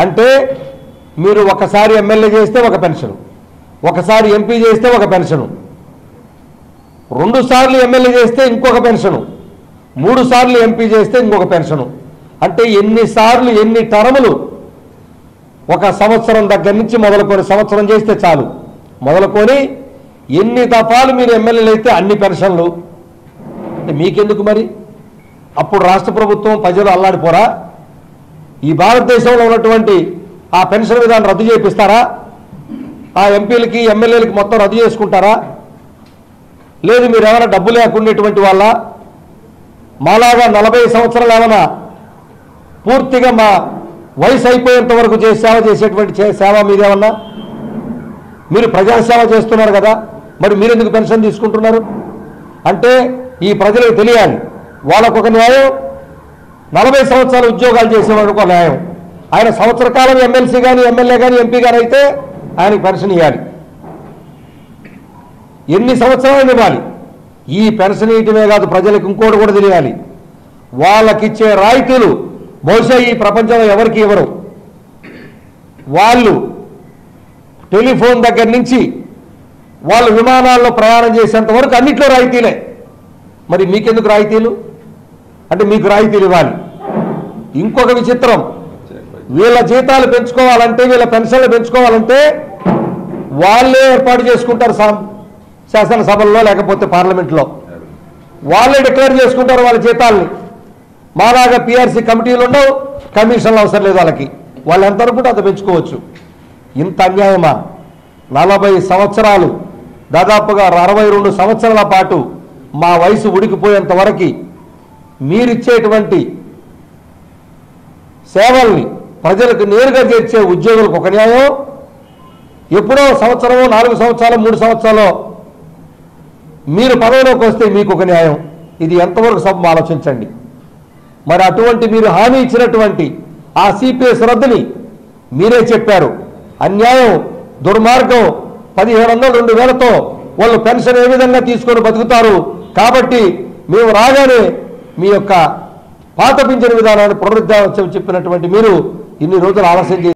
అంటే మీరు ఒకసారి ఎమ్మెల్యే చేస్తే ఒక పెన్షన్, ఒకసారి ఎంపీ చేస్తే ఒక పెన్షను, 2 సార్లు ఎమ్మెల్యే చేస్తే ఇంకొక పెన్షను, 3 సార్లు ఎంపీ చేస్తే ఇంకొక పెన్షను. అంటే ఎన్నిసార్లు ఎన్ని టర్ములు, ఒక సంవత్సరం దగ్గర నుంచి మొదలుకొని సంవత్సరం చేస్తే చాలు, మొదలుకొని ఎన్ని దఫాలు మీరు ఎమ్మెల్యేలు అయితే అన్ని పెన్షన్లు. మీకెందుకు మరి? అప్పుడు రాష్ట్ర ప్రభుత్వం ప్రజలు అల్లాడిపోరా? ఈ భారతదేశంలో ఉన్నటువంటి ఆ పెన్షన్ విధానం రద్దు చేపిస్తారా? ఆ ఎంపీలకి ఎమ్మెల్యేలకి మొత్తం రద్దు చేసుకుంటారా? లేదు మీరు ఏమైనా డబ్బు లేకుండేటువంటి వాళ్ళ మాలాగా 40 సంవత్సరాలు ఏమైనా పూర్తిగా మా వయసు అయిపోయేంత వరకు సేవ చేసేటువంటి సేవ మీదేమన్నా? మీరు ప్రజాసేవ చేస్తున్నారు కదా, మరి మీరెందుకు పెన్షన్ తీసుకుంటున్నారు? అంటే ఈ ప్రజలకు తెలియాలి, వాళ్ళకు ఒక న్యాయం, 40 సంవత్సరాలు ఉద్యోగాలు చేసేవాళ్ళకు ఒక న్యాయం. ఆయన సంవత్సర కాలం ఎమ్మెల్సీ కానీ ఎమ్మెల్యే కానీ ఎంపీ కానీ అయితే ఆయనకు పెన్షన్ ఇవ్వాలి. ఎన్ని సంవత్సరాలు ఇవ్వాలి? ఈ పెన్షన్ ఇవ్వటమే కాదు, ప్రజలకు ఇంకోటి కూడా తెలియాలి, వాళ్ళకిచ్చే రాయితీలు బహుశా ఈ ప్రపంచంలో ఎవరికి ఇవ్వరు. వాళ్ళు టెలిఫోన్ దగ్గర నుంచి వాళ్ళు విమానాల్లో ప్రయాణం చేసేంత వరకు అన్నిట్లో రాయితీలే. మరి మీకెందుకు రాయితీలు? అంటే మీకు రాయితీలు ఇవ్వాలి. ఇంకొక విచిత్రం, వీళ్ళ జీతాలు పెంచుకోవాలంటే, వీళ్ళ పెన్షన్లు పెంచుకోవాలంటే వాళ్ళే ఏర్పాటు చేసుకుంటారు, శాసనసభల్లో లేకపోతే పార్లమెంట్లో వాళ్ళే డిక్లేర్ చేసుకుంటారు వాళ్ళ జీతాలని. మాలాగా పిఆర్సీ కమిటీలు ఉండవు, కమిషన్లు అవసరం లేదు వాళ్ళకి, వాళ్ళు ఎంత అనుకుంటే అంత పెంచుకోవచ్చు. ఇంత అన్యాయమా? 40 సంవత్సరాలు, దాదాపుగా 62 సంవత్సరాల పాటు మా వయసు ఉడికిపోయేంత వరకు మీరిచ్చేటువంటి సేవల్ని ప్రజలకు నేరుగా చేర్చే ఉద్యోగులకు ఒక న్యాయం, ఎప్పుడో సంవత్సరమో 4 సంవత్సరాలు 3 సంవత్సరాలు మీరు పదవిలోకి వస్తే మీకు ఒక న్యాయం. ఇది ఎంతవరకు సభ ఆలోచించండి. మరి అటువంటి మీరు హామీ ఇచ్చినటువంటి ఆ సిపిఎస్ రద్దుని మీరే చెప్పారు. అన్యాయం, దుర్మార్గం, 1500 2000తో వాళ్ళు పెన్షన్ ఏ విధంగా తీసుకొని బతుకుతారు. కాబట్టి మేము రాగానే మీ యొక్క పాత పింఛను విధానాన్ని పునరుద్ధరించమని చెప్పినటువంటి మీరు ఇన్ని రోజులు ఆలస్యం